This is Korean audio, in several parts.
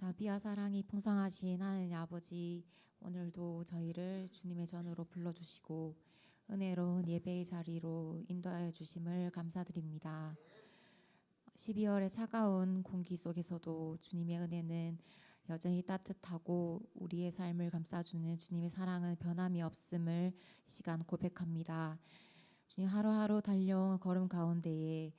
자비와 사랑이 풍성하신 하나님 아버지, 오늘도 저희를 주님의 전으로 불러주시고 은혜로운 예배의 자리로 인도하여 주심을 감사드립니다. 12월의 차가운 공기 속에서도 주님의 은혜는 여전히 따뜻하고 우리의 삶을 감싸주는 주님의 사랑은 변함이 없음을 이 시간 고백합니다. 주님, 하루하루 달려온 걸음 가운데에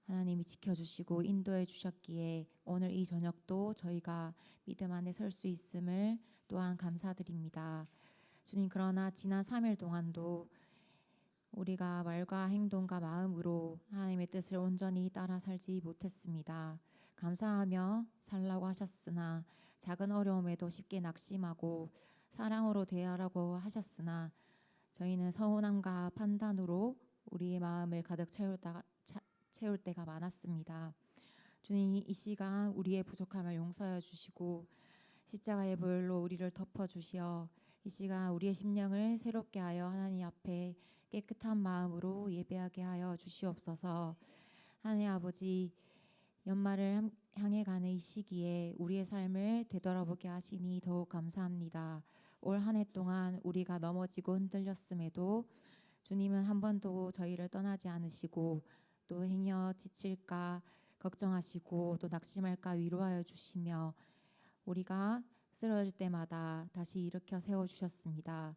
하나님이 지켜주시고 인도해 주셨기에 오늘 이 저녁도 저희가 믿음 안에 설 수 있음을 또한 감사드립니다. 주님, 그러나 지난 3일 동안도 우리가 말과 행동과 마음으로 하나님의 뜻을 온전히 따라 살지 못했습니다. 감사하며 살라고 하셨으나 작은 어려움에도 쉽게 낙심하고 사랑으로 대하라고 하셨으나 저희는 서운함과 판단으로 우리의 마음을 가득 채울 때가 많았습니다. 주님, 이 시간 우리의 부족함을 용서하여 주시고 십자가의 보혈로 우리를 덮어 주시어 이 시간 우리의 심령을 새롭게 하여 하나님 앞에 깨끗한 마음으로 예배하게 하여 주시옵소서. 하나님 아버지, 연말을 향해 가는 이 시기에 우리의 삶을 되돌아보게 하시니 더욱 감사합니다. 올 한 해 동안 우리가 넘어지고 흔들렸음에도 주님은 한 번도 저희를 떠나지 않으시고 또 행여 지칠까 걱정하시고 또 낙심할까 위로하여 주시며 우리가 쓰러질 때마다 다시 일으켜 세워주셨습니다.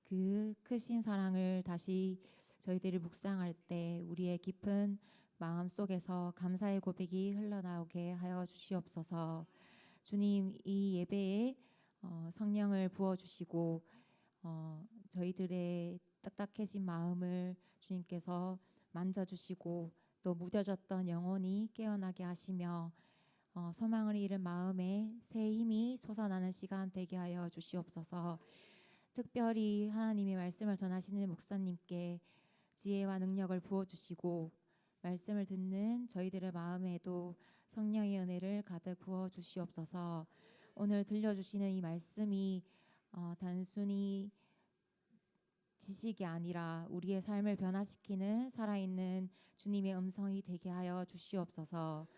그 크신 사랑을 다시 저희들이 묵상할 때 우리의 깊은 마음 속에서 감사의 고백이 흘러나오게 하여 주시옵소서. 주님, 이 예배에 성령을 부어주시고 저희들의 딱딱해진 마음을 주님께서 만져주시고 또 무뎌졌던 영혼이 깨어나게 하시며 소망을 잃은 마음에 새 힘이 솟아나는 시간 되게 하여 주시옵소서. 특별히 하나님의 말씀을 전하시는 목사님께 지혜와 능력을 부어주시고 말씀을 듣는 저희들의 마음에도 성령의 은혜를 가득 부어 주시옵소서. 오늘 들려주시는 이 말씀이 단순히 지식이 아니라 우리의 삶을 변화시키는 살아있는 주님의 음성이 되게 하여 주시옵소서.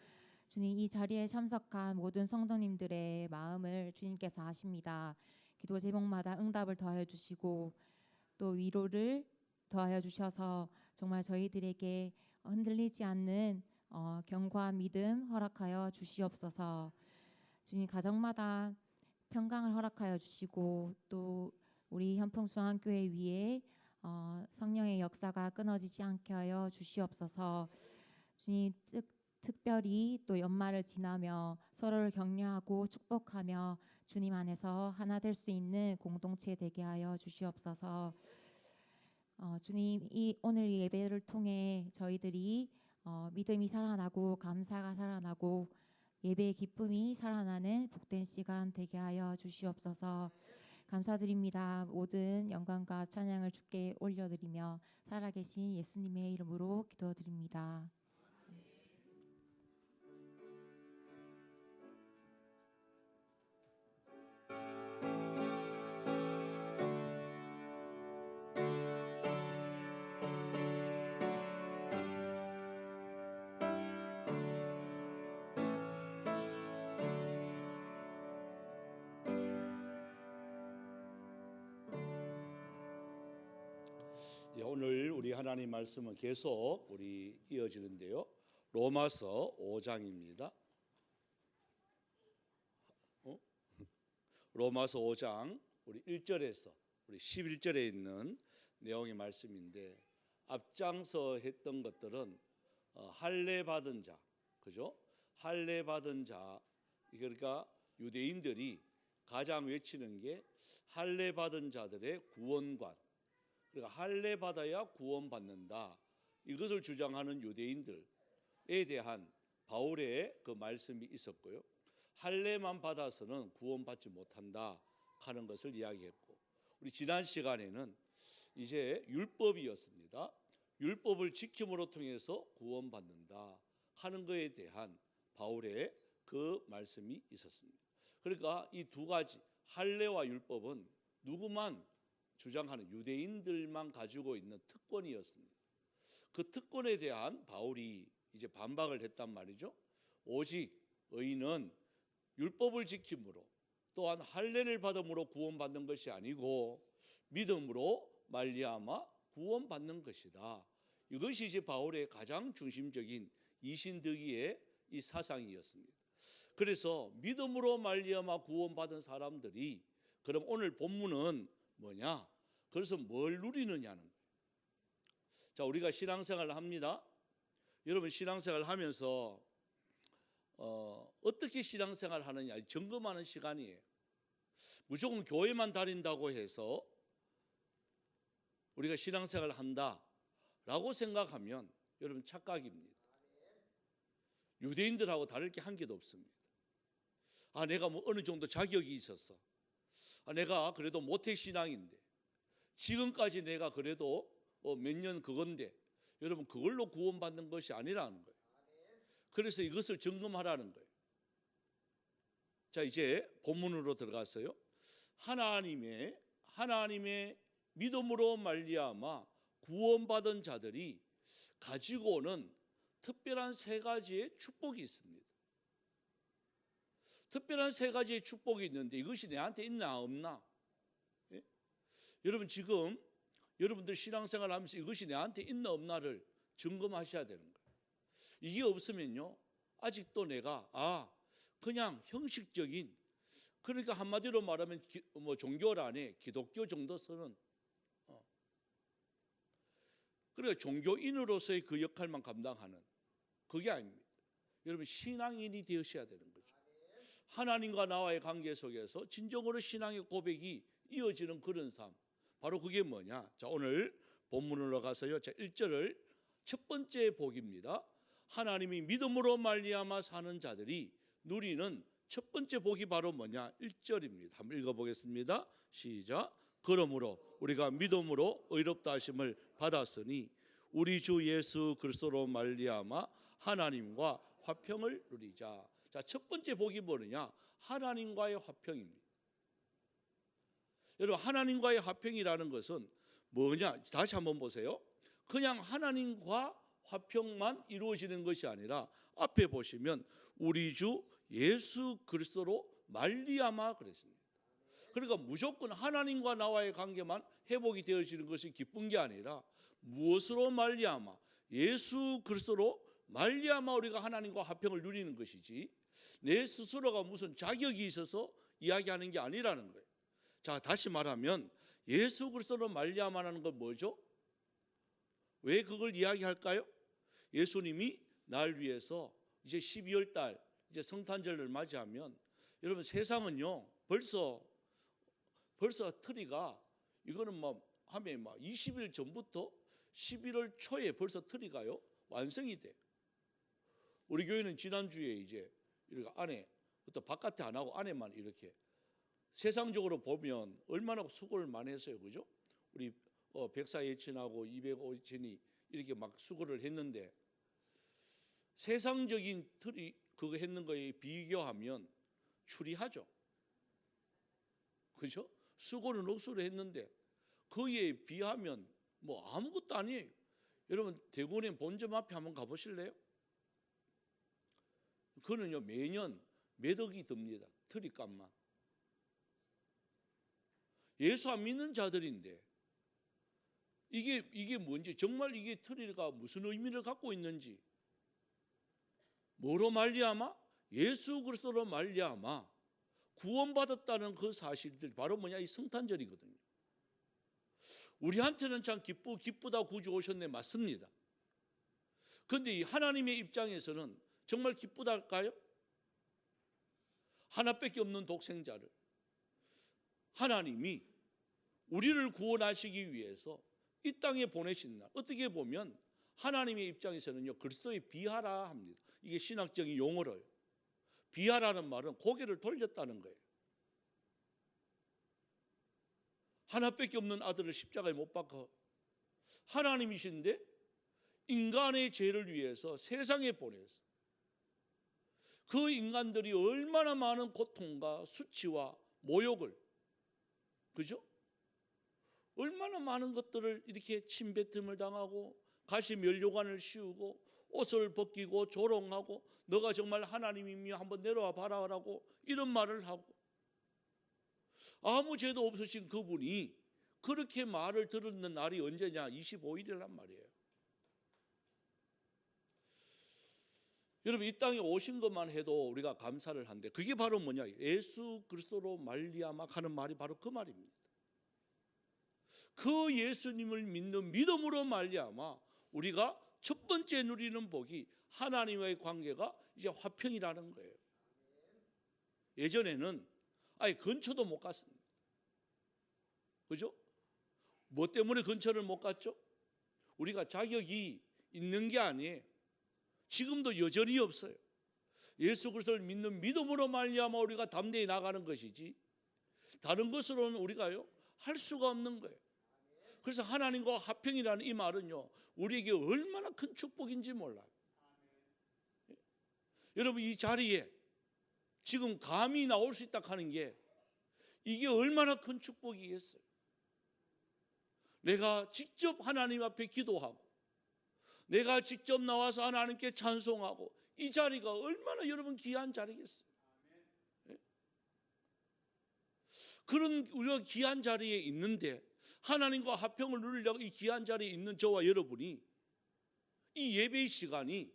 주님, 이 자리에 참석한 모든 성도님들의 마음을 주님께서 아십니다. 기도 제목마다 응답을 더하여 주시고 또 위로를 더하여 주셔서 정말 저희들에게 흔들리지 않는 견고한 믿음 허락하여 주시옵소서. 주님, 가정마다 평강을 허락하여 주시고 또 우리 현풍수원교회 위에 성령의 역사가 끊어지지 않게 하여 주시옵소서. 주님, 특별히 또 연말을 지나며 서로를 격려하고 축복하며 주님 안에서 하나 될 수 있는 공동체 되게 하여 주시옵소서. 주님, 오늘 이 예배를 통해 저희들이 믿음이 살아나고 감사가 살아나고 예배의 기쁨이 살아나는 복된 시간 되게 하여 주시옵소서. 감사드립니다. 모든 영광과 찬양을 주께 올려드리며 살아계신 예수님의 이름으로 기도드립니다. 오늘 우리 하나님 말씀은 계속 우리 이어지는데요. 로마서 5장입니다. 로마서 5장 우리 1절에서 우리 11절에 있는 내용의 말씀인데 앞장서 했던 것들은 할례 받은 자, 그죠? 할례 받은 자, 그러니까 유대인들이 가장 외치는 게 할례 받은 자들의 구원관. 그러니까 할례 받아야 구원받는다. 이것을 주장하는 유대인들에 대한 바울의 그 말씀이 있었고요. 할례만 받아서는 구원받지 못한다 하는 것을 이야기했고, 우리 지난 시간에는 이제 율법이었습니다. 율법을 지킴으로 통해서 구원받는다 하는 것에 대한 바울의 그 말씀이 있었습니다. 그러니까 이 두 가지 할례와 율법은 누구만 주장하는 유대인들만 가지고 있는 특권이었습니다. 그 특권에 대한 바울이 이제 반박을 했단 말이죠. 오직 의인은 율법을 지킴으로 또한 할례를 받음으로 구원받는 것이 아니고 믿음으로 말미암아 구원받는 것이다. 이것이 이제 바울의 가장 중심적인 이신득이의 이 사상이었습니다. 그래서 믿음으로 말미암아 구원받은 사람들이 그럼 오늘 본문은 뭐냐? 그래서 뭘 누리느냐는 거예요. 자, 우리가 신앙생활을 합니다. 여러분 신앙생활을 하면서 어떻게 신앙생활을 하느냐 점검하는 시간이에요. 무조건 교회만 다닌다고 해서 우리가 신앙생활을 한다라고 생각하면 여러분 착각입니다. 유대인들하고 다를 게 한 개도 없습니다. 내가 뭐 어느 정도 자격이 있었어. 내가 그래도 모태신앙인데 지금까지 내가 그래도 몇 년 그건데 여러분 그걸로 구원받는 것이 아니라는 거예요. 그래서 이것을 점검하라는 거예요. 자, 이제 본문으로 들어가서요. 하나님의 믿음으로 말미암아 구원받은 자들이 가지고 오는 특별한 세 가지의 축복이 있습니다. 특별한 세 가지의 축복이 있는데 이것이 내한테 있나 없나? 예? 여러분 지금 여러분들 신앙생활 하면서 이것이 내한테 있나 없나를 점검하셔야 되는 거예요. 이게 없으면요 아직도 내가 그냥 형식적인, 그러니까 한마디로 말하면 종교 안에 기독교 정도 서는 그러니까 종교인으로서의 그 역할만 감당하는 그게 아닙니다. 여러분 신앙인이 되셔야 되는 거죠. 하나님과 나와의 관계 속에서 진정으로 신앙의 고백이 이어지는 그런 삶, 바로 그게 뭐냐? 자, 오늘 본문으로 가서요. 자, 1절을 첫 번째 복입니다. 하나님이 믿음으로 말미암아 사는 자들이 누리는 첫 번째 복이 바로 뭐냐? 1절입니다. 한번 읽어보겠습니다. 시작. 그러므로 우리가 믿음으로 의롭다 하심을 받았으니 우리 주 예수 그리스도로 말미암아 하나님과 화평을 누리자. 자, 첫 번째 복이 뭐냐? 하나님과의 화평입니다. 여러분 하나님과의 화평이라는 것은 뭐냐? 다시 한번 보세요. 그냥 하나님과 화평만 이루어지는 것이 아니라 앞에 보시면 우리 주 예수 그리스도로 말미암아 그랬습니다. 그러니까 무조건 하나님과 나와의 관계만 회복이 되어지는 것이 기쁜 게 아니라 무엇으로 말미암아? 예수 그리스도로 말미암아 우리가 하나님과 화평을 누리는 것이지 내 스스로가 무슨 자격이 있어서 이야기하는 게 아니라는 거예요. 자, 다시 말하면 예수 그리스도로 말미암아라는 건 뭐죠? 왜 그걸 이야기할까요? 예수님이 날 위해서 이제 12월 달 이제 성탄절을 맞이하면 여러분 세상은요 벌써 트리가 이거는 하면 20일 전부터 11월 초에 벌써 트리가요 완성이 돼. 우리 교회는 지난주에 이제 이렇게 안에부터 바깥에 안 하고 안에만 이렇게 세상적으로 보면 얼마나 수고를 많이 했어요, 그죠? 우리 백사 예친하고 205예친이 이렇게 막 수고를 했는데 세상적인 틀이 그거 했는 거에 비교하면 추리하죠, 그죠? 수고는 억수로 했는데 거기에 비하면 아무것도 아니에요. 여러분 대구은행 본점 앞에 한번 가보실래요? 그거는요 매년 몇 억이 듭니다. 트리값만. 예수 안 믿는 자들인데 이게 뭔지, 정말 이게 트리가 무슨 의미를 갖고 있는지, 뭐로 말미암아? 예수 그리스도로 말미암아 구원받았다는 그 사실들 바로 뭐냐? 이 성탄절이거든요. 우리한테는 참 기쁘다 구주 오셨네 맞습니다. 그런데 이 하나님의 입장에서는 정말 기쁘달까요? 하나밖에 없는 독생자를 하나님이 우리를 구원하시기 위해서 이 땅에 보내신 날, 어떻게 보면 하나님의 입장에서는요 그리스도의 비하라 합니다. 이게 신학적인 용어로요. 비하라는 말은 고개를 돌렸다는 거예요. 하나밖에 없는 아들을 십자가에 못 박아 하나님이신데 인간의 죄를 위해서 세상에 보내서 그 인간들이 얼마나 많은 고통과 수치와 모욕을, 그죠? 얼마나 많은 것들을 이렇게 침뱉음을 당하고 가시 면류관을 씌우고 옷을 벗기고 조롱하고 너가 정말 하나님이며 한번 내려와 봐라라고 이런 말을 하고, 아무 죄도 없으신 그분이 그렇게 말을 들었는 날이 언제냐? 25일이란 말이에요. 여러분, 이 땅에 오신 것만 해도 우리가 감사를 한데, 그게 바로 뭐냐? 예수 그리스도로 말미암아 하는 말이 바로 그 말입니다. 그 예수님을 믿는 믿음으로 말미암아 우리가 첫 번째 누리는 복이 하나님과의 관계가 이제 화평이라는 거예요. 예전에는 아예 근처도 못 갔습니다. 그죠? 뭐 때문에 근처를 못 갔죠? 우리가 자격이 있는 게 아니에요. 지금도 여전히 없어요. 예수 그리스도를 믿는 믿음으로 말미암아 우리가 담대히 나가는 것이지, 다른 것으로는 우리가요 할 수가 없는 거예요. 그래서 하나님과 화평이라는 이 말은요 우리에게 얼마나 큰 축복인지 몰라요. 여러분, 이 자리에 지금 감히 나올 수 있다 하는 게 이게 얼마나 큰 축복이겠어요. 내가 직접 하나님 앞에 기도하고 내가 직접 나와서 하나님께 찬송하고, 이 자리가 얼마나 여러분 귀한 자리겠어요. 그런 우리가 귀한 자리에 있는데, 하나님과 화평을 누리려고 이 귀한 자리에 있는 저와 여러분이 이 예배의 시간이,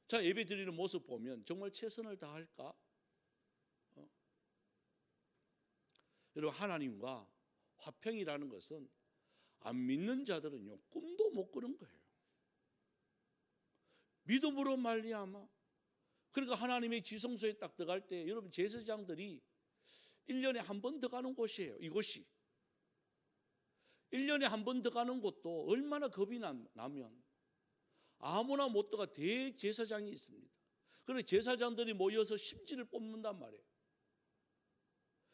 자, 예배 드리는 모습 보면 정말 최선을 다할까? 여러분, 하나님과 화평이라는 것은 안 믿는 자들은요 꿈도 못 꾸는 거예요. 믿음으로 말미암아, 그러니까 하나님의 지성소에 딱 들어갈 때 여러분, 제사장들이 1년에 한 번 더 가는 곳이에요. 이곳이 1년에 한 번 더 가는 곳도 얼마나 겁이 나면 아무나 못 들어가 대제사장이 있습니다. 그래서 제사장들이 모여서 심지를 뽑는단 말이에요.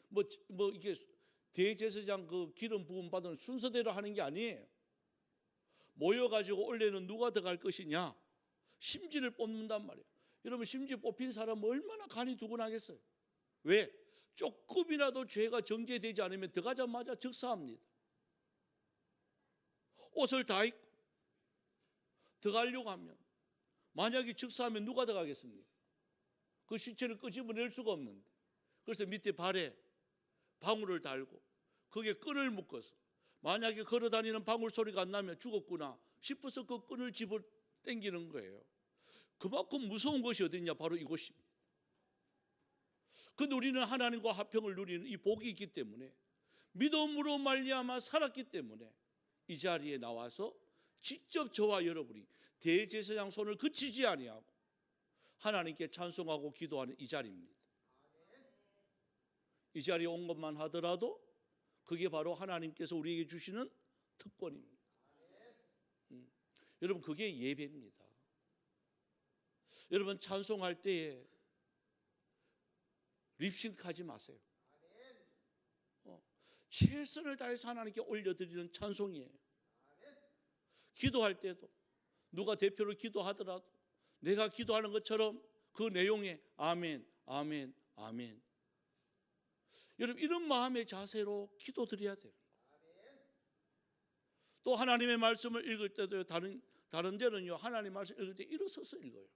뭐 이게 대제사장 그 기름 부음 받은 순서대로 하는 게 아니에요. 모여가지고 원래는 누가 들어갈 것이냐, 심지를 뽑는단 말이에요. 여러분, 심지 뽑힌 사람은 얼마나 간이 두근하겠어요. 왜? 조금이라도 죄가 정죄되지 않으면 들어가자마자 즉사합니다. 옷을 다 입고 들어가려고 하면, 만약에 즉사하면 누가 들어가겠습니까? 그 시체를 끄집어낼 수가 없는데, 그래서 밑에 발에 방울을 달고 거기에 끈을 묶어서, 만약에 걸어다니는 방울 소리가 안 나면 죽었구나 싶어서 그 끈을 집어 당기는 거예요. 그만큼 무서운 것이 어딨냐? 바로 이곳입니다. 근데 우리는 하나님과 화평을 누리는 이 복이 있기 때문에, 믿음으로 말미암아 살았기 때문에 이 자리에 나와서 직접 저와 여러분이 대제사장 손을 그치지 아니하고 하나님께 찬송하고 기도하는 이 자리입니다. 이 자리에 온 것만 하더라도 그게 바로 하나님께서 우리에게 주시는 특권입니다. 여러분, 그게 예배입니다. 여러분, 찬송할 때에 립싱크하지 마세요. 최선을 다해서 하나님께 올려드리는 찬송이에요. 기도할 때도 누가 대표로 기도하더라도 내가 기도하는 것처럼 그 내용에 아멘, 아멘, 아멘. 여러분, 이런 마음의 자세로 기도드려야 돼요. 또 하나님의 말씀을 읽을 때도 다른 데는요 하나님 말씀 읽을 때 일어서서 읽어요.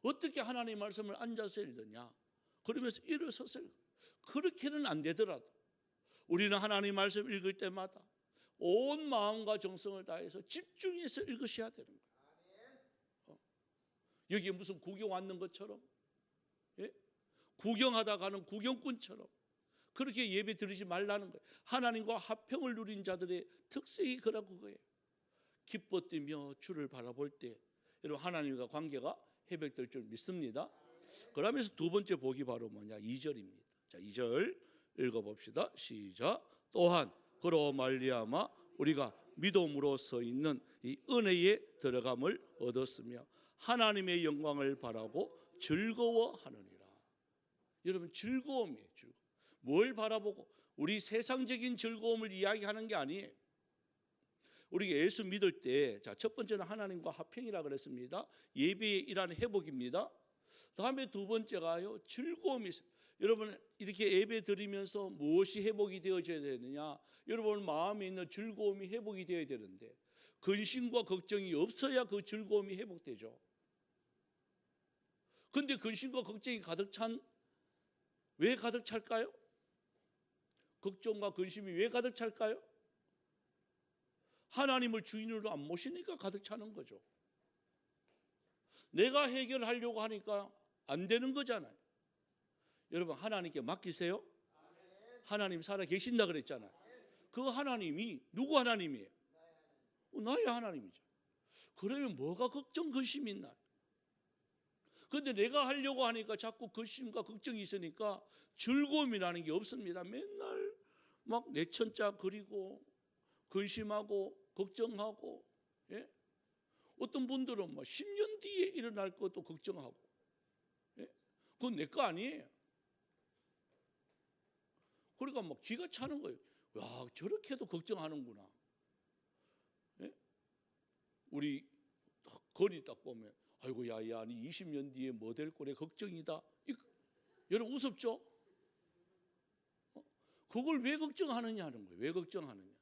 어떻게 하나님 말씀을 앉아서 읽느냐? 그러면서 일어서서 읽어요. 그렇게는 안 되더라도 우리는 하나님 말씀 읽을 때마다 온 마음과 정성을 다해서 집중해서 읽으셔야 되는 거예요. 여기에 무슨 구경 왔는 것처럼, 예? 구경하다 가는 구경꾼처럼 그렇게 예배 드리지 말라는 거예요. 하나님과 화평을 누린 자들의 특색이 그거예요. 기뻐 뛰며 주를 바라볼 때 여러분, 하나님과 관계가 회복될 줄 믿습니다. 그러면서 두 번째 복이 바로 뭐냐? 2절입니다. 자, 2절 읽어봅시다. 시작. 또한 그로 말미암아 우리가 믿음으로 있는 이 은혜에 들어감을 얻었으며 하나님의 영광을 바라고 즐거워하느니라. 여러분, 즐거움이에요. 즐거움. 뭘 바라보고? 우리 세상적인 즐거움을 이야기하는 게 아니에요. 우리가 예수 믿을 때, 자, 첫 번째는 하나님과 화평이라 그랬습니다. 예배의 일환 회복입니다. 다음에 두 번째가요 즐거움이 있어요. 여러분, 이렇게 예배 드리면서 무엇이 회복이 되어져야 되느냐? 여러분 마음에 있는 즐거움이 회복이 되어야 되는데, 근심과 걱정이 없어야 그 즐거움이 회복되죠. 근데 근심과 걱정이 왜 가득 찰까요? 걱정과 근심이 왜 가득 찰까요? 하나님을 주인으로 안 모시니까 가득 차는 거죠. 내가 해결하려고 하니까 안 되는 거잖아요. 여러분, 하나님께 맡기세요. 하나님 살아 계신다 그랬잖아요. 그 하나님이 누구 하나님이에요? 나의 하나님이죠. 그러면 뭐가 걱정, 근심이 있나요? 근데 내가 하려고 하니까 자꾸 근심과 걱정이 있으니까 즐거움이라는 게 없습니다. 맨날 막 내천자 그리고 근심하고 걱정하고, 예? 어떤 분들은 뭐 10년 뒤에 일어날 것도 걱정하고, 예? 그건 내 거 아니에요. 그러니까 막 기가 차는 거예요. 야, 저렇게도 걱정하는구나. 예? 우리 거리 딱 보면 아이고 야야, 니 20년 뒤에 뭐 될 거래 걱정이다. 여러분 우습죠? 그걸 왜 걱정하느냐는 거예요. 왜 걱정하느냐?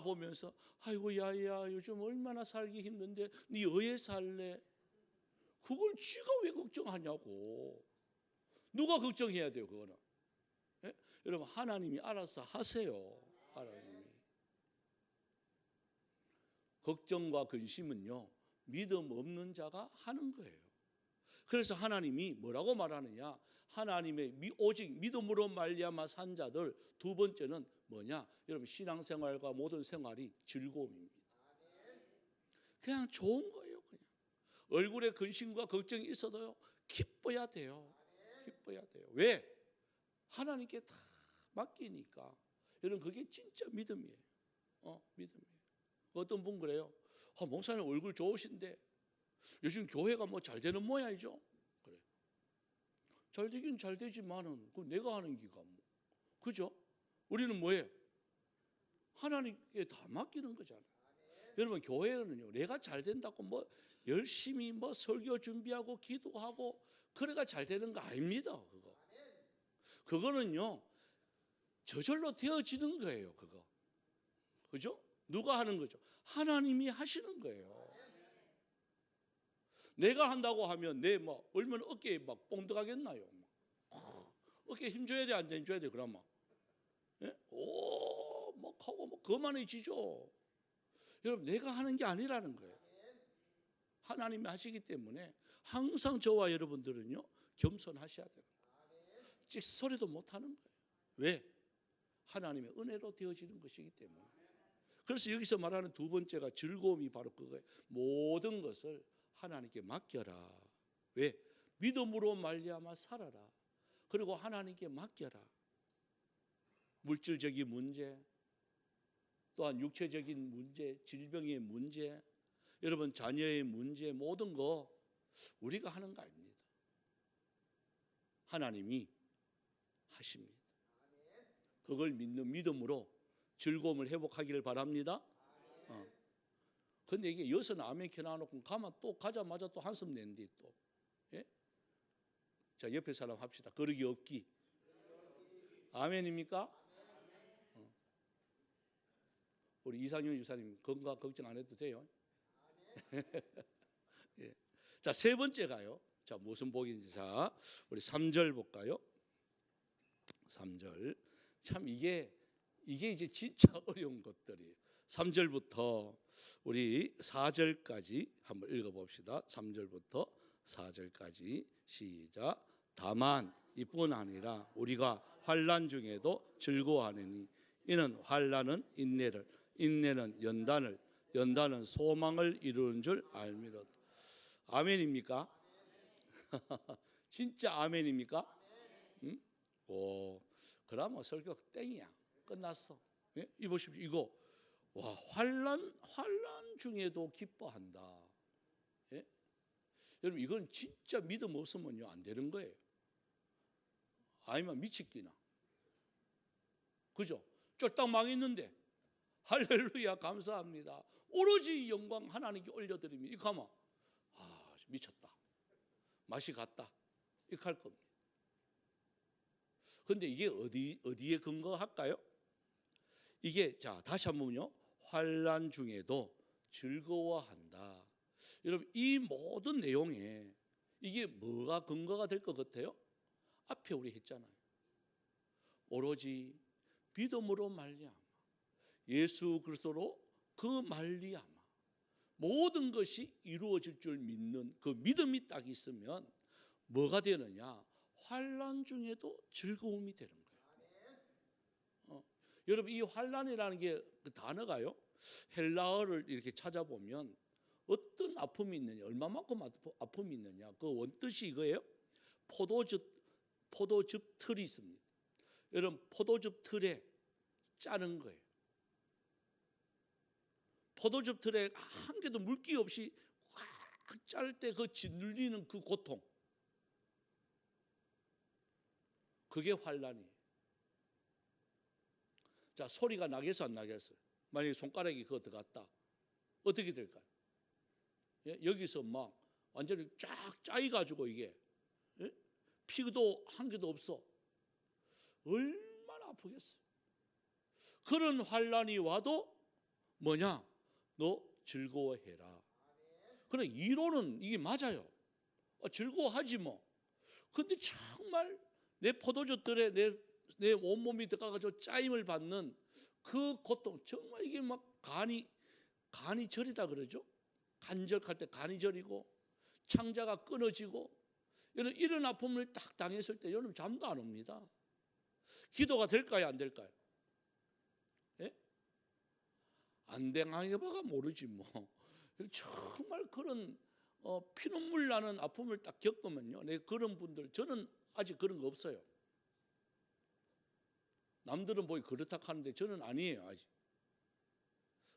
보면서 아이고 야야, 요즘 얼마나 살기 힘든데 니 어에 살래? 그걸 쥐가 왜 걱정하냐고. 누가 걱정해야 돼요, 그거는. 예? 여러분, 하나님이 알아서 하세요. 하나님이. 걱정과 근심은요, 믿음 없는 자가 하는 거예요. 그래서 하나님이 뭐라고 말하느냐? 하나님의 오직 믿음으로 말미암아 산 자들, 두 번째는 뭐냐? 여러분, 신앙생활과 모든 생활이 즐거움입니다. 그냥 좋은 거예요. 그냥 얼굴에 근심과 걱정이 있어도요, 기뻐야 돼요. 기뻐야 돼요. 왜? 하나님께 다 맡기니까. 여러분, 그게 진짜 믿음이에요. 믿음이에요. 어떤 분 그래요. 목사님 얼굴 좋으신데 요즘 교회가 뭐 잘 되는 모양이죠. 그래. 잘 되긴 잘 되지만은 그 내가 하는 기가 뭐. 그죠? 우리는 뭐예요? 하나님께 다 맡기는 거잖아요. 여러분, 교회는요, 내가 잘 된다고 뭐 열심히 뭐 설교 준비하고 기도하고 그래가 잘 되는 거 아닙니다. 그거는요, 저절로 되어지는 거예요. 그거. 그죠? 누가 하는 거죠? 하나님이 하시는 거예요. 내가 한다고 하면 내 뭐 얼마나 어깨에 막 뽕들어가겠나요? 어깨에 힘줘야 돼, 안 힘줘야 돼, 그러면? 예? 막 하고 막 거만해지죠. 여러분, 내가 하는 게 아니라는 거예요. 하나님이 하시기 때문에 항상 저와 여러분들은요, 겸손하셔야 돼요. 소리도 못 하는 거예요. 왜? 하나님의 은혜로 되어지는 것이기 때문에. 그래서 여기서 말하는 두 번째가 즐거움이 바로 그거예요. 모든 것을 하나님께 맡겨라. 왜? 믿음으로 말미암아 살아라. 그리고 하나님께 맡겨라. 물질적인 문제, 또한 육체적인 문제, 질병의 문제, 여러분 자녀의 문제, 모든 거 우리가 하는 거 아닙니다. 하나님이 하십니다. 그걸 믿는 믿음으로 즐거움을 회복하기를 바랍니다. 근데 이게 여섯 아멘 켜놔놓고 가면 또 가자마자 또 한숨 내는데 또. 예? 자, 옆에 사람 합시다. 거르기 없기. 아멘입니까? 우리 이상윤 유사님 건강 걱정 안 해도 돼요. 예. 자, 세 번째가요. 자, 무슨 복인지. 자, 우리 3절 볼까요? 3절. 참 이게 이제 진짜 어려운 것들이에요. 3절부터 우리 4절까지 한번 읽어봅시다. 3절부터 4절까지 시작. 다만 이뿐 아니라 우리가 환난 중에도 즐거워하느니 이는 환난은 인내를, 인내는 연단을, 연단은 소망을 이루는 줄 알미로다. 아멘입니까? 진짜 아멘입니까? 응? 그러면 설교 땡이야. 끝났어. 예? 이 보십시오. 이거 와, 환난 중에도 기뻐한다. 예? 여러분, 이건 진짜 믿음 없으면요 안 되는 거예요. 아니면 미치기나. 그죠? 쫄딱 망했는데 할렐루야 감사합니다. 오로지 영광 하나님께 올려드립니다. 이거 하면 미쳤다. 맛이 갔다. 이렇게 할 겁니다. 그런데 이게 어디에 근거할까요? 이게 자 다시 한번요. 환난 중에도 즐거워한다. 여러분, 이 모든 내용에 이게 뭐가 근거가 될 것 같아요? 앞에 우리 했잖아요. 오로지 믿음으로 말미암아, 예수 그리스도로 그 말미암아 모든 것이 이루어질 줄 믿는 그 믿음이 딱 있으면 뭐가 되느냐? 환난 중에도 즐거움이 되는 거예요. 여러분, 이 환난이라는 게 그 단어가요, 헬라어를 이렇게 찾아보면 어떤 아픔이 있느냐, 얼마만큼 아픔이 있느냐, 그 원뜻이 이거예요. 포도즙 틀이 있습니다. 여러분, 포도즙 틀에 짜는 거예요. 포도즙 틀에 한 개도 물기 없이 확 짤 때 그 짓눌리는 그 고통, 그게 환난이에요. 자, 소리가 나겠어 안 나겠어요? 만약에 손가락이 그거 들어갔다, 어떻게 될까요? 예? 여기서 막 완전히 쫙 짜이가지고 이게, 예? 피도 한 개도 없어. 얼마나 아프겠어요. 그런 환난이 와도 뭐냐? 너 즐거워해라. 그래, 이론은 이게 맞아요. 즐거워하지 뭐. 근데 정말 내 포도주들에 내 온몸이 들어가가지고 짜임을 받는 그 고통, 정말 이게 막 간이 저리다 그러죠. 간절할 때 간이 저리고 창자가 끊어지고 이런 아픔을 딱 당했을 때 여러분 잠도 안 옵니다. 기도가 될까요, 안 될까요? 예? 안 당해봐가 모르지 뭐. 정말 그런 피눈물 나는 아픔을 딱 겪으면요, 그런 분들, 저는 아직 그런 거 없어요. 남들은 보기 그렇다 하는데 저는 아니에요, 아직.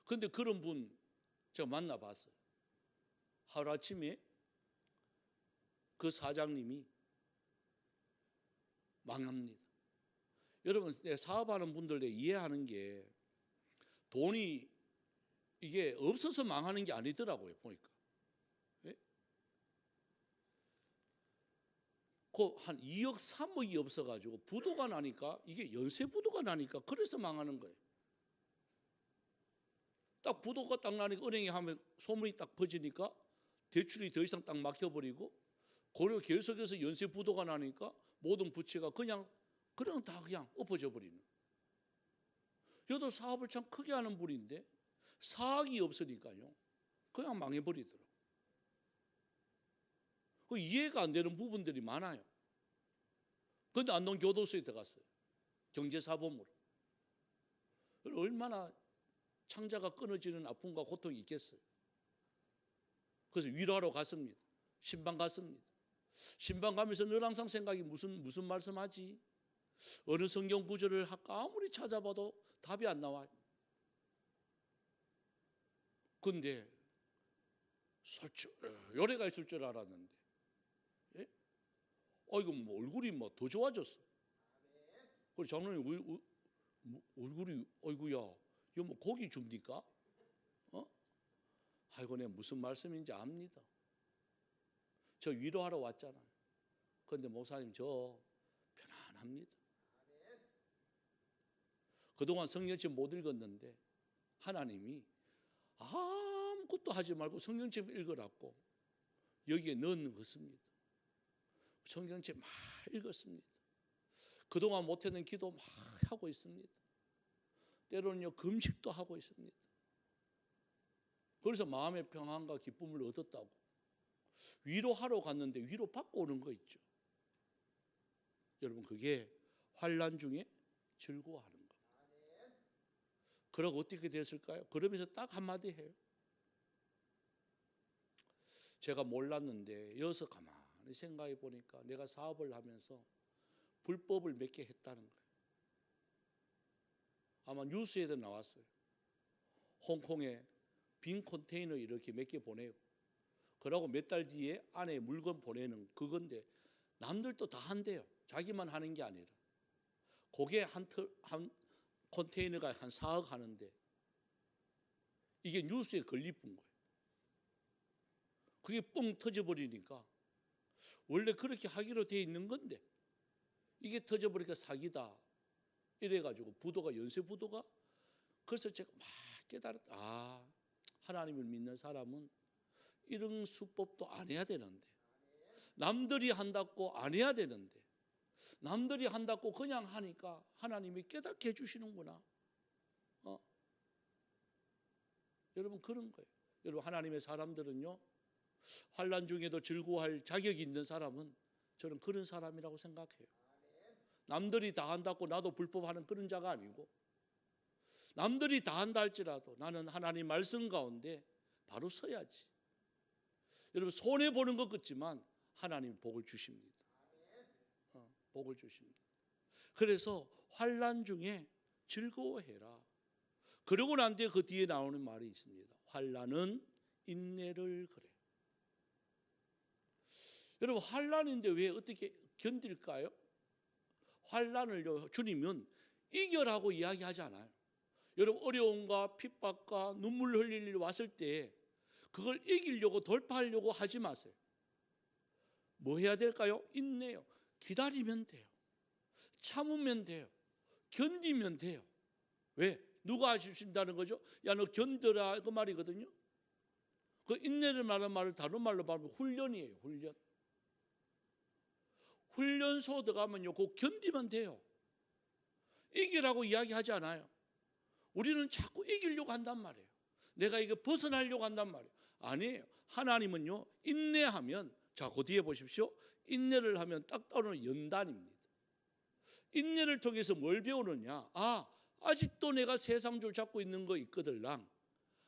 근데 그런 분 제가 만나봤어요. 하루아침에 그 사장님이 망합니다. 여러분, 사업하는 분들 이해하는 게 돈이 이게 없어서 망하는 게 아니더라고요, 보니까. 예? 한 2억 3억이 없어가지고 부도가 나니까, 이게 연쇄 부도가 나니까 그래서 망하는 거예요. 딱 부도가 딱 나니까 은행에 하면 소문이 딱 퍼지니까 대출이 더 이상 딱 막혀버리고, 고려 계속해서 연쇄 부도가 나니까 모든 부채가 그냥 다 그냥 엎어져 버리는. 저도 사업을 참 크게 하는 분인데 사학이 없으니까요, 그냥 망해버리더라고요. 그 이해가 안 되는 부분들이 많아요. 그런데 안동교도소에 들어갔어요. 경제사범으로. 얼마나 창자가 끊어지는 아픔과 고통이 있겠어요. 그래서 위로하러 갔습니다. 신방 갔습니다. 신방 가면서 늘 항상 생각이 무슨 말씀하지? 어느 성경 구절을 할까 아무리 찾아봐도 답이 안 나와요. 근데 요래가 있을 줄 알았는데, 예? 이거 뭐 얼굴이 뭐 더 좋아졌어. 그리고 장로님 얼굴이, 어이구야, 이거 뭐 고기 줍니까? 아이고, 내가 무슨 말씀인지 압니다. 저 위로하러 왔잖아요. 그런데 목사님, 저 편안합니다. 그동안 성경책 못 읽었는데 하나님이 아무것도 하지 말고 성경책 읽으라고 여기에 넣는 것입니다. 성경책 막 읽었습니다. 그동안 못했는 기도 막 하고 있습니다. 때로는요, 금식도 하고 있습니다. 그래서 마음의 평안과 기쁨을 얻었다고. 위로하러 갔는데 위로 받고 오는 거 있죠. 여러분, 그게 환난 중에 즐거워하는 거. 그러고 어떻게 됐을까요? 그러면서 딱 한마디 해요. 제가 몰랐는데 여기서 가만히 생각해 보니까 내가 사업을 하면서 불법을 몇 개 했다는 거예요. 아마 뉴스에도 나왔어요. 홍콩에 빈 컨테이너 이렇게 몇 개 보내고, 그러고 몇 달 뒤에 안에 물건 보내는 그건데 남들도 다 한대요. 자기만 하는 게 아니라. 그게 한 컨테이너가 한 4억 하는데 이게 뉴스에 걸리뿐 거예요. 그게 뻥 터져버리니까, 원래 그렇게 하기로 돼 있는 건데 이게 터져버리니까 사기다 이래가지고 부도가, 연쇄 부도가. 그래서 제가 막 깨달았다. 하나님을 믿는 사람은 이런 수법도 안 해야 되는데, 남들이 한다고 안 해야 되는데, 남들이 한다고 그냥 하니까 하나님이 깨닫게 해주시는구나. 여러분, 그런 거예요. 여러분, 하나님의 사람들은요, 환난 중에도 즐거워할 자격이 있는 사람은 저는 그런 사람이라고 생각해요. 남들이 다 한다고 나도 불법하는 그런 자가 아니고, 남들이 다 한다 할지라도 나는 하나님 말씀 가운데 바로 서야지. 여러분, 손해 보는 것 같지만 하나님 복을 주십니다. 복을 주십니다. 그래서 환난 중에 즐거워해라. 그러고 난 뒤에 그 뒤에 나오는 말이 있습니다. 환난은 인내를 그래. 여러분, 환난인데 왜 어떻게 견딜까요? 환난을요, 주님은 이겨라고 이야기하지 않아요. 여러분, 어려움과 핍박과 눈물 흘릴 일 왔을 때 그걸 이기려고 돌파하려고 하지 마세요. 뭐 해야 될까요? 인내요. 기다리면 돼요. 참으면 돼요. 견디면 돼요. 왜? 누가 주신다는 거죠? 야, 너 견뎌라, 그 말이거든요. 그 인내를 말하는 말을 다른 말로 말하면 훈련이에요. 훈련. 훈련소 들어가면요, 꼭 견디면 돼요. 이기라고 이야기하지 않아요. 우리는 자꾸 이기려고 한단 말이에요. 내가 이거 벗어나려고 한단 말이에요. 아니에요. 하나님은요, 인내하면, 자, 그 뒤에 보십시오. 인내를 하면 딱 따르는 연단입니다. 인내를 통해서 뭘 배우느냐? 아직도 내가 세상 줄 잡고 있는 거 있거들랑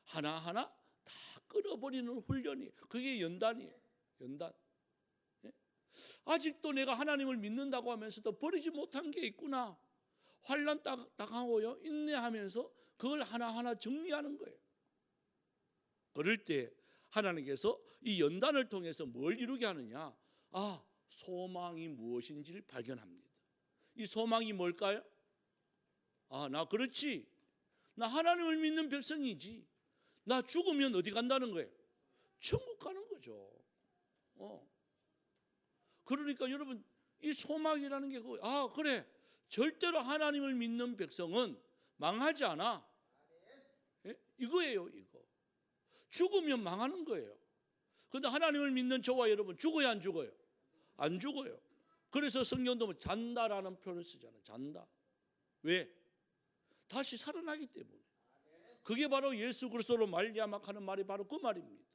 하나하나 다 끊어버리는 훈련이에요. 그게 연단이에요. 연단. 아직도 내가 하나님을 믿는다고 하면서도 버리지 못한 게 있구나. 환난 당하고요, 인내하면서 그걸 하나하나 정리하는 거예요. 그럴 때 하나님께서 이 연단을 통해서 뭘 이루게 하느냐? 소망이 무엇인지를 발견합니다. 이 소망이 뭘까요? 나 그렇지. 나 하나님을 믿는 백성이지. 나 죽으면 어디 간다는 거예요? 천국 가는 거죠. 그러니까 여러분, 이 소망이라는 게 그래. 절대로 하나님을 믿는 백성은 망하지 않아. 이거예요, 이거. 죽으면 망하는 거예요. 그런데 하나님을 믿는 저와 여러분, 죽어야 안 죽어요? 안 죽어요. 그래서 성경도 잔다라는 표현을 쓰잖아요. 잔다. 왜? 다시 살아나기 때문에. 그게 바로 예수 그리스도로 말미암아 하는 말이 바로 그 말입니다.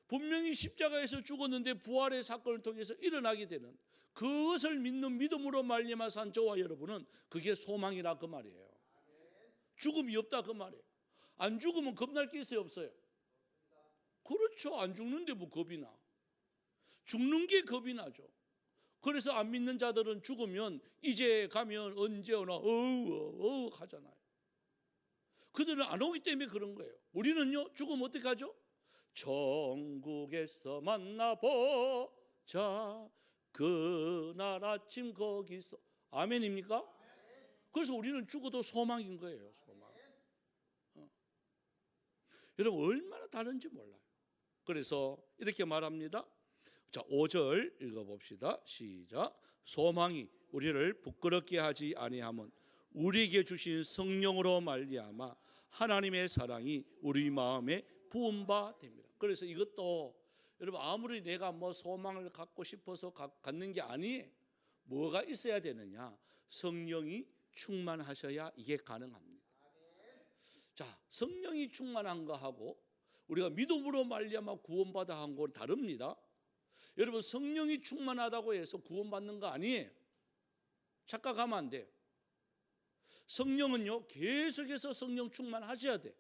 분명히 십자가에서 죽었는데 부활의 사건을 통해서 일어나게 되는 그것을 믿는 믿음으로 말미암아 산 저와 여러분은 그게 소망이라 그 말이에요. 죽음이 없다 그 말이에요. 안 죽으면 겁날 게 있어요, 없어요? 그렇죠. 안 죽는데 뭐 겁이 나. 죽는 게 겁이 나죠. 그래서 안 믿는 자들은 죽으면 이제 가면 언제 오나 하잖아요. 그들은 안 오기 때문에 그런 거예요. 우리는요, 죽으면 어떻게 하죠? 천국에서 만나보자 그날 아침 거기서. 아멘입니까? 그래서 우리는 죽어도 소망인 거예요. 소망. 여러분, 얼마나 다른지 몰라요. 그래서 이렇게 말합니다. 자, 5절 읽어봅시다. 시작. 소망이 우리를 부끄럽게 하지 아니함은 우리에게 주신 성령으로 말미암아 하나님의 사랑이 우리 마음에 부은 바 됩니다. 그래서 이것도 여러분, 아무리 내가 뭐 소망을 갖고 싶어서 갖는 게 아니에요. 뭐가 있어야 되느냐? 성령이 충만하셔야 이게 가능합니다. 자, 성령이 충만한 거하고 우리가 믿음으로 말미암아 구원받아 한 건 다릅니다. 여러분, 성령이 충만하다고 해서 구원받는 거 아니에요. 착각하면 안 돼요. 성령은요, 계속해서 성령 충만하셔야 돼.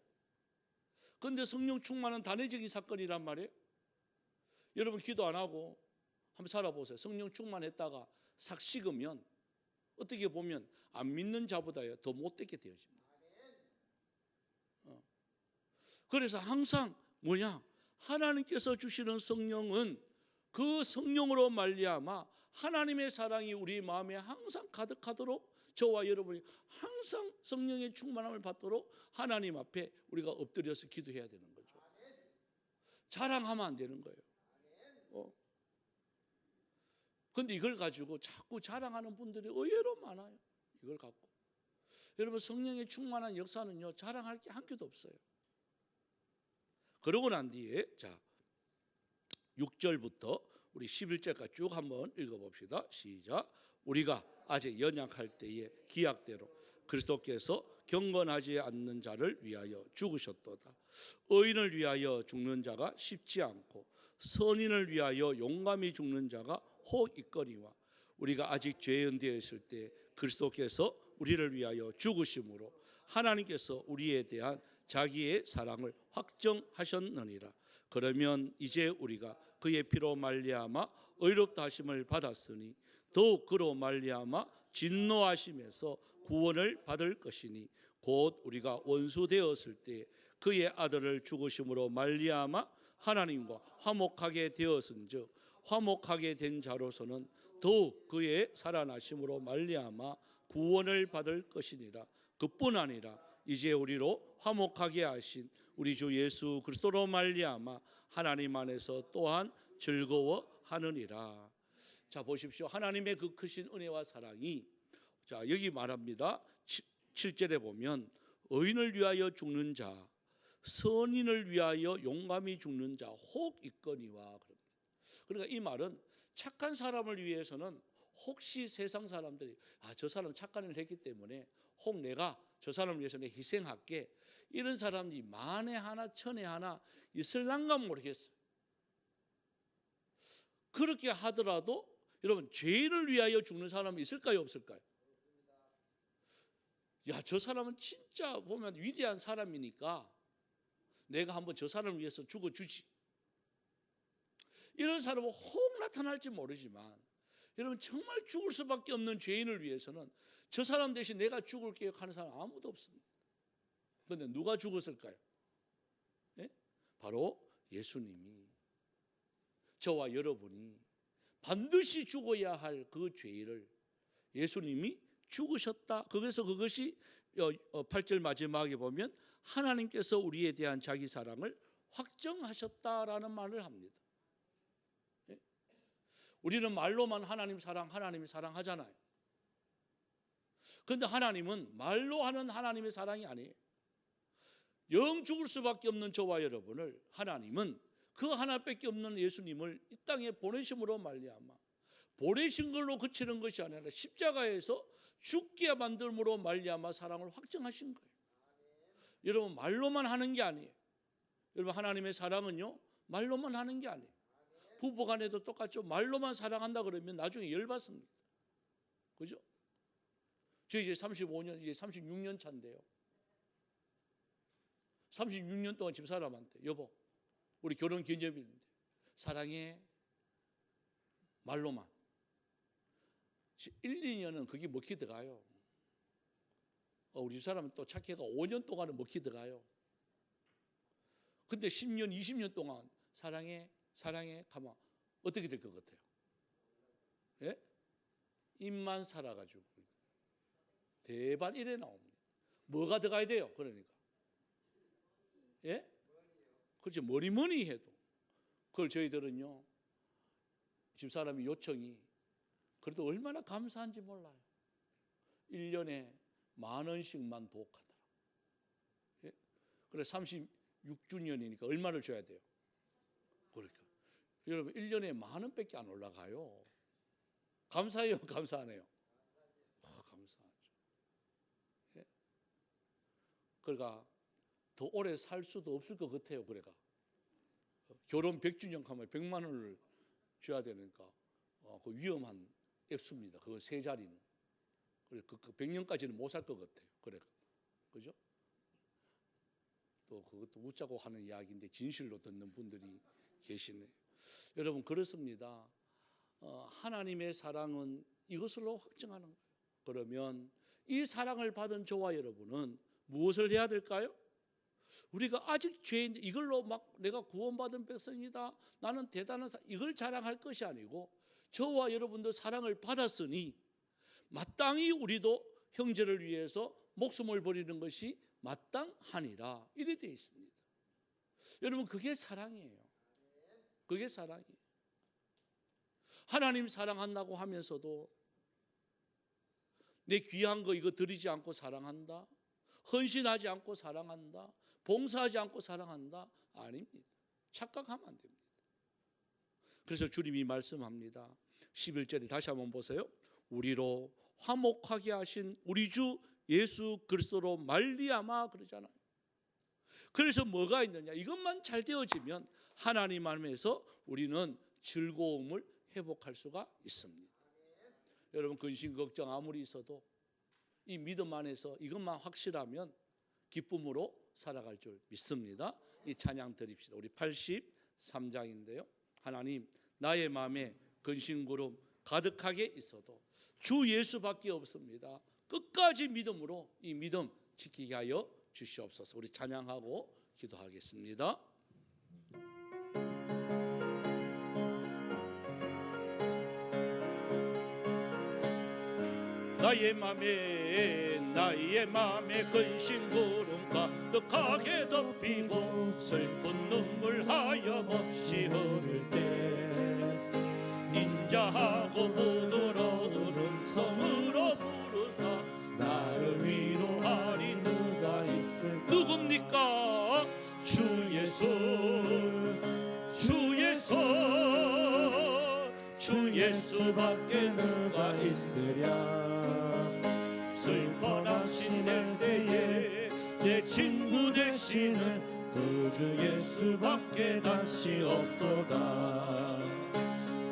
그런데 성령 충만은 단회적인 사건이란 말이에요. 여러분, 기도 안 하고 한번 살아보세요. 성령 충만했다가 싹 식으면 어떻게 보면 안 믿는 자보다요 더 못되게 되어집니다. 그래서 항상 뭐냐? 하나님께서 주시는 성령은 그 성령으로 말미암아 하나님의 사랑이 우리 마음에 항상 가득하도록 저와 여러분이 항상 성령의 충만함을 받도록 하나님 앞에 우리가 엎드려서 기도해야 되는 거죠. 자랑하면 안 되는 거예요. 그런데 이걸 가지고 자꾸 자랑하는 분들이 의외로 많아요. 이걸 갖고. 여러분, 성령의 충만한 역사는요, 자랑할 게 한 개도 없어요. 그러고 난 뒤에 자 6절부터 우리 11절까지 쭉 한번 읽어봅시다. 시작. 우리가 아직 연약할 때에 기약대로 그리스도께서 경건하지 않는 자를 위하여 죽으셨도다. 의인을 위하여 죽는 자가 쉽지 않고 선인을 위하여 용감히 죽는 자가 혹 있거니와 우리가 아직 죄인 되었을 때 그리스도께서 우리를 위하여 죽으심으로 하나님께서 우리에 대한 자기의 사랑을 확정하셨느니라. 그러면 이제 우리가 그의 피로 말미암아 의롭다 하심을 받았으니 더욱 그로 말미암아 진노하심에서 구원을 받을 것이니 곧 우리가 원수 되었을 때 그의 아들을 죽으심으로 말미암아 하나님과 화목하게 되었은즉 화목하게 된 자로서는 더욱 그의 살아나심으로 말미암아 구원을 받을 것이니라. 그뿐 아니라 이제 우리로 화목하게 하신 우리 주 예수 그리스도로 말미암아 하나님 안에서 또한 즐거워하느니라. 자 보십시오. 하나님의 그 크신 은혜와 사랑이 자 여기 말합니다. 7절에 보면 의인을 위하여 죽는 자 선인을 위하여 용감히 죽는 자 혹 있거니와. 그러니까 이 말은 착한 사람을 위해서는 혹시 세상 사람들이 저 사람 착한 일을 했기 때문에 혹 내가 저 사람을 위해서 내가 희생할게 이런 사람이 만에 하나 천에 하나 있을란가 모르겠어요. 그렇게 하더라도 여러분 죄인을 위하여 죽는 사람이 있을까요 없을까요? 저 사람은 진짜 보면 위대한 사람이니까 내가 한번 저 사람을 위해서 죽어주지. 이런 사람은 혹 나타날지 모르지만 여러분 정말 죽을 수밖에 없는 죄인을 위해서는 저 사람 대신 내가 죽을게요 하는 사람 아무도 없습니다. 그런데 누가 죽었을까요? 네? 바로 예수님이 저와 여러분이 반드시 죽어야 할 그 죄를 예수님이 죽으셨다. 그래서 그것이 8절 마지막에 보면 하나님께서 우리에 대한 자기 사랑을 확정하셨다라는 말을 합니다. 우리는 말로만 하나님 사랑 하잖아요. 그런데 하나님은 말로 하는 하나님의 사랑이 아니에요. 영 죽을 수밖에 없는 저와 여러분을 하나님은 그 하나밖에 없는 예수님을 이 땅에 보내심으로 말미암아 보내신 걸로 그치는 것이 아니라 십자가에서 죽게 만듦으로 말미암아 사랑을 확정하신 거예요. 여러분 말로만 하는 게 아니에요. 여러분 하나님의 사랑은요 말로만 하는 게 아니에요. 부부간에도 똑같죠. 말로만 사랑한다 그러면 나중에 열받습니다. 그죠? 저 이제 35년 이제 36년 차인데요. 36년 동안 집사람한테 여보 우리 결혼 기념일인데 사랑해 말로만 1, 2년은 그게 먹히 들어가요. 우리 집사람은 또 착해가 5년 동안은 먹히 들어가요. 근데 10년 20년 동안 사랑해 가만 어떻게 될 것 같아요? 예? 입만 살아가지고 대반 이래 나옵니다. 뭐가 들어가야 돼요? 그러니까 예? 그렇죠. 뭐니 해도 그걸 저희들은요 집사람이 요청이 그래도 얼마나 감사한지 몰라요. 1년에 10,000원씩만 도옥하더라. 예? 그래 36주년이니까 얼마를 줘야 돼요? 그러니까 여러분 1년에 10,000원밖에 안 올라가요. 감사해요? 감사하네요? 감사하죠. 예? 그러니까 더 오래 살 수도 없을 것 같아요. 그래가 결혼 100주년 하면 100만 원을 줘야 되니까 그 위험한 액수입니다. 그 세 자리는. 그래 그 100년까지는 못 살 것 같아요. 그래 그죠? 또 그것도 웃자고 하는 이야기인데 진실로 듣는 분들이 계시네. 여러분 그렇습니다. 하나님의 사랑은 이것으로 확정하는 거예요. 그러면 이 사랑을 받은 저와 여러분은 무엇을 해야 될까요? 우리가 아직 죄인데 이걸로 막 내가 구원받은 백성이다 나는 대단한 이걸 자랑할 것이 아니고 저와 여러분도 사랑을 받았으니 마땅히 우리도 형제를 위해서 목숨을 버리는 것이 마땅하니라 이래 되어 있습니다. 여러분 그게 사랑이에요. 그게 사랑이에요. 하나님 사랑한다고 하면서도 내 귀한 거 이거 드리지 않고 사랑한다. 헌신하지 않고 사랑한다. 봉사하지 않고 사랑한다. 아닙니다. 착각하면 안 됩니다. 그래서 주님이 말씀합니다. 11절에 다시 한번 보세요. 우리로 화목하게 하신 우리 주 예수 그리스도로 말미암아 그러잖아요. 그래서 뭐가 있느냐? 이것만 잘 되어지면 하나님 안에서 우리는 즐거움을 회복할 수가 있습니다. 여러분, 근심 걱정 아무리 있어도 이 믿음 안에서 이것만 확실하면 기쁨으로 살아갈 줄 믿습니다. 이 찬양 드립시다. 우리 83장인데요. 하나님, 나의 마음에 근심구름 가득하게 있어도 주 예수밖에 없습니다. 끝까지 믿음으로 이 믿음 지키게 하여 주시옵소서. 우리 찬양하고 기도하겠습니다. 나의 맘에 근심구름 가득하게 덮이고 슬픈 눈물 하염없이 흐를 때 인자하고 부드러운 음성으로 부르사 나를 위로하리 누가 있을까? 누굽니까? 주 예수, 주 예수, 주 예수밖에 누가 있으랴. 슬퍼 낙심될 때에 내 친구 되시는 그 주 예수밖에 다시 없도다.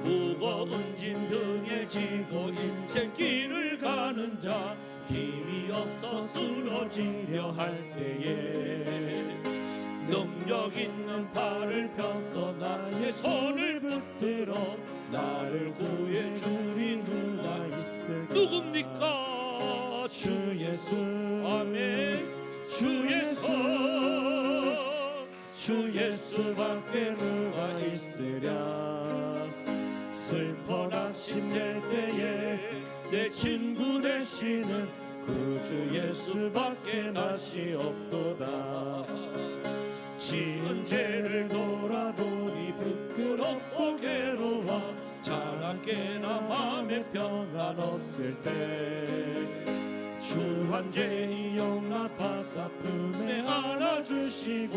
무거운 짐 등에 지고 인생길을 가는 자 힘이 없어 쓰러지려 할 때에 능력 있는 팔을 펴서 나의 손을 붙들어 나를 구해주리 누가 있을까? 누굽니까? 주 예수, 아멘. 주 예수, 주 예수밖에 누가 있으랴. 슬퍼 낙심될 때에 내 친구 되시는 그 주 예수밖에 다시 없도다. 지은 죄를 돌아보니 부끄럽고 괴로워 자랑깨나 맘에 평안 없을 때 주 한 죄이 용납하사 품에 안아주시고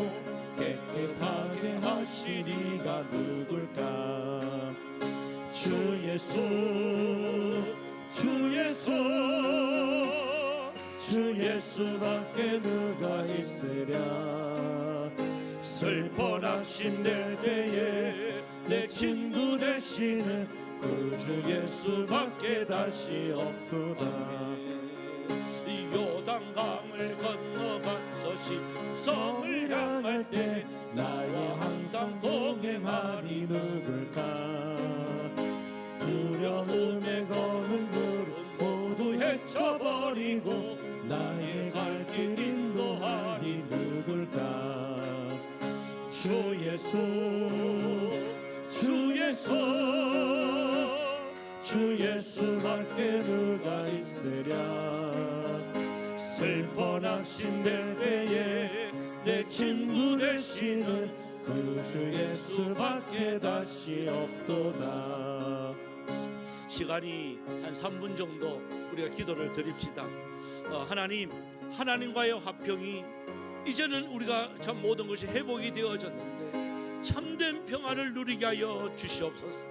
깨끗하게 하시리가 누굴까? 주 예수, 주 예수, 주 예수밖에 누가 있으랴. 슬퍼 낙심될 때에 내 친구 되시는 그 주 예수밖에 다시 없도다. 이 요단강을 건너가서 심성을 향할 때 나와 항상 동행하리 누굴까? 두려움에 거는 무릎 모두 헤쳐버리고 나의 갈 길 인도하리 누굴까? 주 예수, 주 예수, 주 예수밖에 누가 있으랴. 슬퍼 낙심될 때에 내 친구 되시는 그 주 예수밖에 다시 없도다. 시간이 한 3분 정도 우리가 기도를 드립시다. 하나님과의 화평이 이제는 우리가 참 모든 것이 회복이 되어졌는데 참된 평화를 누리게 하여 주시옵소서.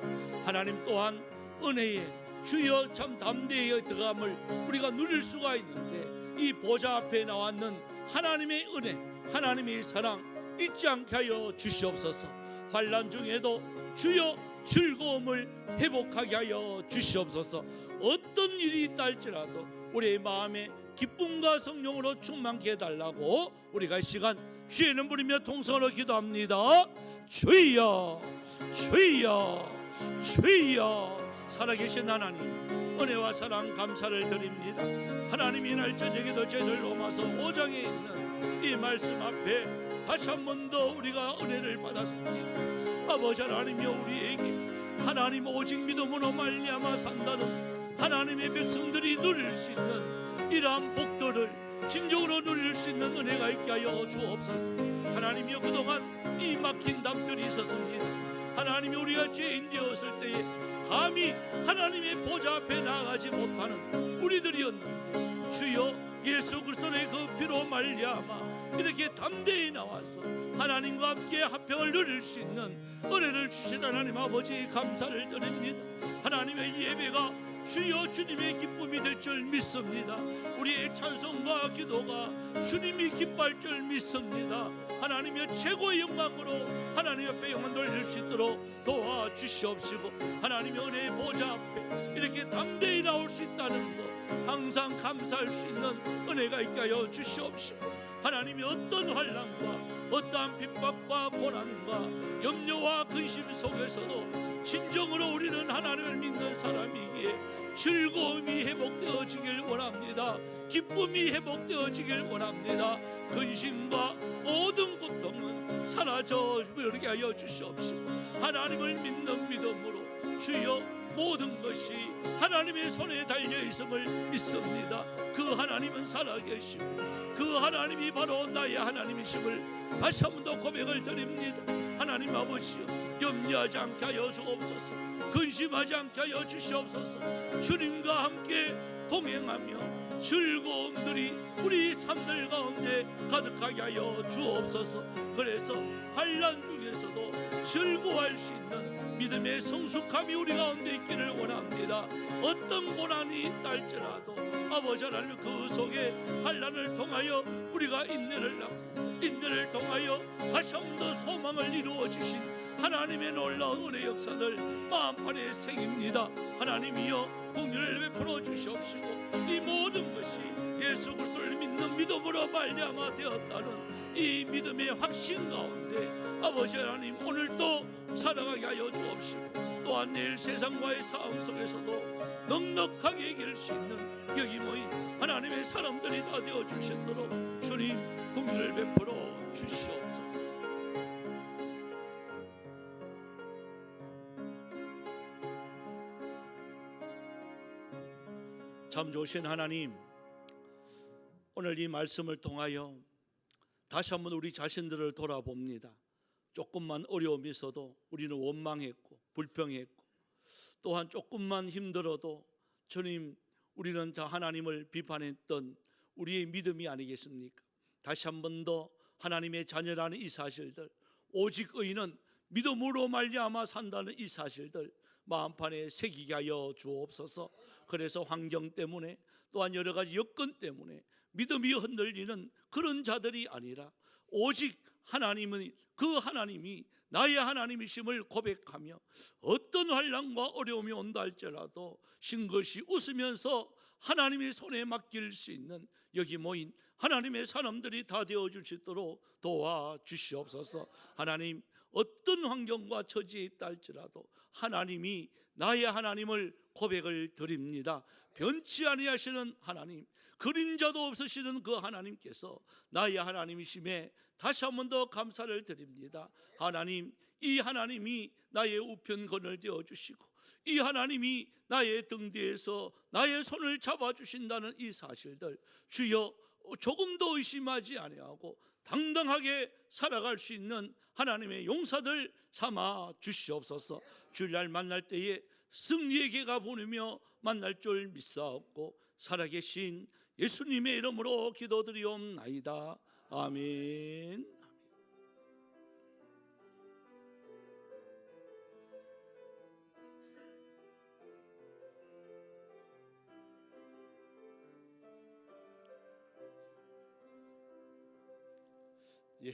하나님 또한 은혜에 주여 참 담대의 들어감을 우리가 누릴 수가 있는데 이 보좌 앞에 나왔는 하나님의 은혜, 하나님의 사랑 잊지 않게 하여 주시옵소서. 환난 중에도 주여 즐거움을 회복하게 하여 주시옵소서. 어떤 일이 있다 할지라도 우리의 마음에 기쁨과 성령으로 충만케 해달라고 우리가 이 시간 주의 이름 부르며 통성으로 기도합니다. 주여, 주여, 주여. 살아계신 하나님, 은혜와 사랑 감사를 드립니다. 하나님이 날 저녁에도 죄를 넘어서 5장에 있는 이 말씀 앞에 다시 한 번 더 우리가 은혜를 받았습니다. 아버지 하나님이여, 우리에게 하나님 오직 믿음으로 말미암아 산다는 하나님의 백성들이 누릴 수 있는 이러한 복들을 진정으로 누릴 수 있는 은혜가 있게 하여 주옵소서. 하나님이여, 그동안 이 막힌 담들이 있었습니다. 하나님이 우리가 죄인 되었을 때에 감히 하나님의 보좌 앞에 나가지 못하는 우리들이었는데 주여 예수 그리스도의 그 피로 말미암아 이렇게 담대히 나와서 하나님과 함께 화평을 누릴 수 있는 은혜를 주신 하나님 아버지 감사를 드립니다. 하나님의 예배가 주여 주님의 기쁨이 될 줄 믿습니다. 우리의 찬송과 기도가 주님이 기뻐할 줄 믿습니다. 하나님의 최고의 영광으로 하나님 옆에 영광 돌릴 수 있도록 도와주시옵시고, 하나님의 은혜의 보좌 앞에 이렇게 담대히 나올 수 있다는 것 항상 감사할 수 있는 은혜가 있게 하여 주시옵시고, 하나님이 어떤 환난과 어떠한 핍박과 고난과 염려와 근심 속에서도 진정으로 우리는 하나님을 믿는 사람이기에 즐거움이 회복되어지길 원합니다. 기쁨이 회복되어지길 원합니다. 근심과 모든 고통은 사라져 버리게 하여 주시옵시고, 하나님을 믿는 믿음으로 주여 모든 것이 하나님의 손에 달려 있음을 믿습니다. 그 하나님은 살아계시고 그 하나님이 바로 나의 하나님이심을 다시 한 번 더 고백을 드립니다. 하나님 아버지여, 염려하지 않게 하여 주옵소서. 근심하지 않게 하여 주시옵소서. 주님과 함께 동행하며 즐거움들이 우리 삶들 가운데 가득하게 하여 주옵소서. 그래서 환난 중에서도 즐거워할 수 있는 믿음의 성숙함이 우리 가운데 있기를 원합니다. 어떤 고난이 있다 할지라도 아버지 하나님, 그 속에 환난을 통하여 우리가 인내를 낳고 인내를 통하여 다시 한 번 더 소망을 이루어 주신 하나님의 놀라운 은혜 역사들 마음판에 새깁니다. 하나님이여 긍휼을 베풀어 주시옵시고, 이 모든 것이 예수 그리스도를 믿는 믿음으로 말미암아 되었다는 이 믿음의 확신 가운데 아버지 하나님, 오늘도 살아가게 하여 주옵시고, 또한 내일 세상과의 싸움 속에서도 넉넉하게 이길 수 있는 여기 모인 하나님의 사람들이 다 되어 주시도록 주님 긍휼을 베풀어 주시옵소서. 참 좋으신 하나님, 오늘 이 말씀을 통하여 다시 한번 우리 자신들을 돌아봅니다. 조금만 어려움이 있어도 우리는 원망했고 불평했고, 또한 조금만 힘들어도 주님, 우리는 다 하나님을 비판했던 우리의 믿음이 아니겠습니까? 다시 한 번 더 하나님의 자녀라는 이 사실들, 오직 의인은 믿음으로 말미암아 산다는 이 사실들 마음판에 새기게 하여 주옵소서. 그래서 환경 때문에, 또한 여러 가지 여건 때문에 믿음이 흔들리는 그런 자들이 아니라 오직 하나님은, 그 하나님이 나의 하나님이심을 고백하며 어떤 환난과 어려움이 온다 할지라도 싱긋이 웃으면서 하나님의 손에 맡길 수 있는 여기 모인 하나님의 사람들이 다 되어줄 수 있도록 도와주시옵소서. 하나님, 어떤 환경과 처지에 있다 할지라도 하나님이 나의 하나님을 고백을 드립니다. 변치 아니하시는 하나님, 그림자도 없으시는 그 하나님께서 나의 하나님이심에 다시 한 번 더 감사를 드립니다. 하나님, 이 하나님이 나의 우편건을 되어주시고 이 하나님이 나의 등 뒤에서 나의 손을 잡아주신다는 이 사실들 주여 조금도 의심하지 아니하고 당당하게 살아갈 수 있는 하나님의 용사들 삼아 주시옵소서. 주일날 만날 때에 승리의 개가 부르며 만날 줄 믿사옵고 살아계신 예수님의 이름으로 기도드리옵나이다. 아멘.